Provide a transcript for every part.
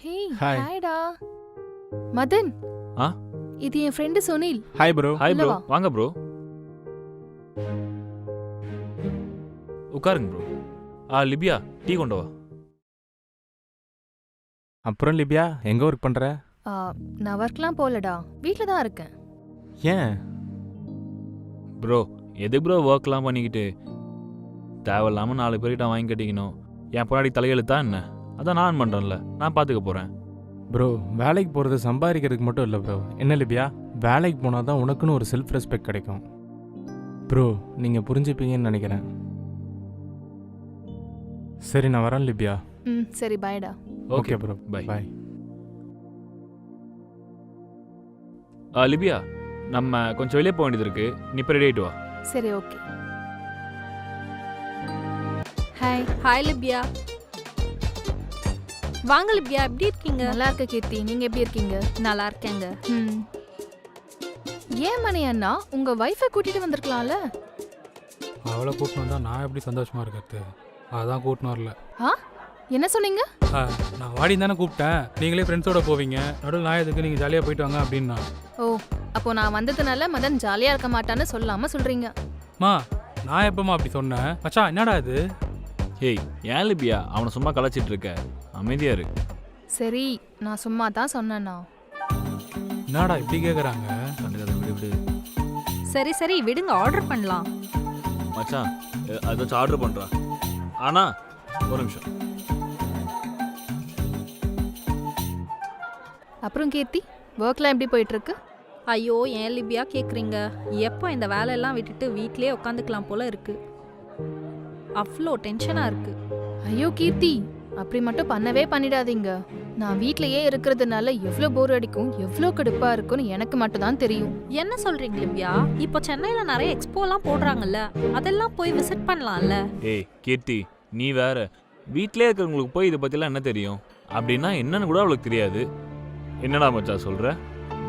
Hey hi. ஹாய்டா Madan. ஆ? இது என் friend Sunil. Hi bro. Hi உள்ள ப்ரோ, வா. வாங்க ப்ரோ. உட்காருங்க ப்ரோ. லிபியா, டீ கொண்டு வா. அப்புறம் லிபியா எங்கே ஒர்க் பண்ணுற? ஆ, நான் ஒர்க்லாம் போகலடா, வீட்டில் தான் இருக்கேன். ஏன்? ப்ரோ, எது ப்ரோ ஒர்க்லாம் பண்ணிக்கிட்டு தேவையில்லாமல் 4 பேர்கிட்ட வாங்கி கட்டிக்கணும். என் பொன்னாடி தலையெழுத்தா என்ன? அதான் நான் பண்ணுறேன்ல, நான் பார்த்துக்க போகிறேன். ப்ரோ வேலைக்கு போகிறது சம்பாதிக்கிறதுக்கு மட்டும் இல்லை ப்ரோ. என்ன லிபியா, வேலைக்கு போனால் தான் உனக்குன்னு ஒரு செல்ஃப் ரெஸ்பெக்ட் கிடைக்கும். ப்ரோ நீங்கள் புரிஞ்சுப்பீங்கன்னு நினைக்கிறேன். சரி நான் வரேன் லிபியா. ம் சரி பாய்டா. Okay bro, bye. Bye. Libya, நம்ம கொஞ்சம் வெளியே போக வேண்டியது இருக்கு. நீ இப்போ ரெடி ஆகிட்டு வா. சரி ஓகே. ஹாய். Hi Libya. வாங்க லிபியா, எப்படி இருக்கீங்க? நல்லா இருக்க கீர்த்தி, நீங்கள் எப்படி இருக்கீங்க? நல்லா இருக்கேங்க. ம். ஏன் மணி அண்ணா உங்கள் ஒய்ஃபை கூட்டிகிட்டு வந்திருக்கலாம்ல? அவளை கூட்டின்னு வந்தால் நான் எப்படி சந்தோஷமாக இருக்கிறது? அதான் கூட்டின்னு வரல. ஆ என்ன சொன்னீங்க? நான் வாடின்னு தானே கூப்பிட்டேன். நீங்களே ஃப்ரெண்ட்ஸோட போவீங்க, நடுவில் நான் எதுக்கு, நீங்கள் ஜாலியாக போயிட்டு வாங்க அப்படின்னா. ஓ, அப்போ நான் வந்ததுனால மதன் ஜாலியாக இருக்க மாட்டான்னு சொல்லாமல் சொல்கிறீங்க. மா நான் எப்போம்மா அப்படி சொன்னேன்? மச்சான் என்னடா இது? ஏய், ஏன் லிபியா அவனை சும்மா கலாச்சிட்டு இருக்க? அமைதியா இரு. சரி நான் சும்மா தான் சொன்னேண்ணா. என்னடா இப்படி கேட்குறாங்க? கண்டுக்காத, விடு விடு. சரி சரி விடுங்க, ஆர்டர் பண்ணலாம். மச்சான், அதாச்சும் ஆர்டர் பண்ணுறான். ஆனா ஒரு நிமிஷம். அப்புறம் கீர்த்தி, ஒர்க்லாம் எப்படி போயிட்டுருக்கு? ஐயோ ஏன் லிபியா கேட்குறீங்க? எப்போ இந்த வேலையெல்லாம் விட்டுட்டு வீட்டிலே உட்காந்துக்கலாம் போல இருக்கு. அவ்வளோ டென்ஷனாக இருக்கு. ஐயோ கீர்த்தி, அப்படி மட்டும் பண்ணவே பண்ணிடாதீங்க. நான் வீட்லயே இருக்கிறதுனால எவ்வளோ போர் அடிக்கும், எவ்வளோ கடுப்பாக இருக்கும்னு எனக்கு மட்டும் தான் தெரியும். என்ன சொல்றீங்க லிபியா? இப்போ சென்னையில் நிறைய எக்ஸ்போலாம் போடுறாங்கல்ல, அதெல்லாம் போய் விசிட் பண்ணலாம்ல. ஏய் கீர்த்தி, நீ வேற. வீட்டிலே இருக்கிறவங்களுக்கு போய் இதை பற்றிலாம் என்ன தெரியும்? அப்படின்னா என்னன்னு கூட அவளுக்கு தெரியாது. என்னடா மச்சான் சொல்கிற?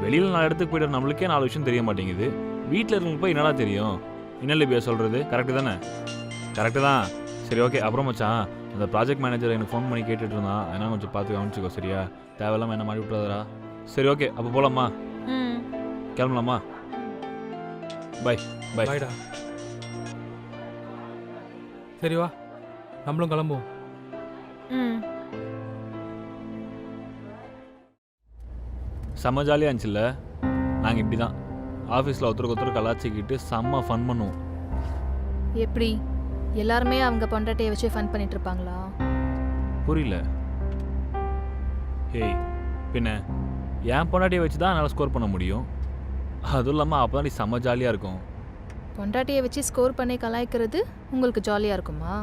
வெளியில் 4 இடத்துக்கு போய்ட்டு நம்மளுக்கே 4 விஷயம் தெரிய மாட்டேங்குது. வீட்டில் இருக்கவங்களுக்கு போய் என்னடா தெரியும்? என்ன லிபியா சொல்கிறது? கரெக்டு தானே? கரெக்டு தான். சரி ஓகே. அப்புறம் மச்சான், அந்த ப்ராஜெக்ட் மேனேஜர் எனக்கு ஃபோன் பண்ணி கேட்டுட்டு இருந்தான். அதனால் கொஞ்சம் பார்த்து கவனிச்சுக்கோ சரியா? தேவையில்லாமல் என்ன மாட்டி விட்டுறதா? சரி ஓகே, அப்போ போகலாமா? ம். கிளம்பலாமா? Bye bye. பாய்டா. சரி வா, நம்மளும் கிளம்புவோம். ம். செம்ம ஜாலியாக இருந்துச்சுல்ல? நாங்கள் இப்படி தான் ஆஃபீஸில் ஒருத்தருக்கு கலாச்சிக்கிட்டு செம்ம ஃபன் பண்ணுவோம். எப்படி எல்லாருமே அவங்க பொண்டாட்டியை வச்சு ஃபன் பண்ணிட்டு இருப்பாங்களா? புரியல. ஏய் பின்ன என் பொண்டாட்டியை வச்சு தான் என்னால் ஸ்கோர் பண்ண முடியும். அதுவும் இல்லாமல் அப்போ தான் செம்ம ஜாலியாக இருக்கும். பொண்டாட்டியை வச்சு ஸ்கோர் பண்ணி கலாய்க்கிறது உங்களுக்கு ஜாலியாக இருக்குமா?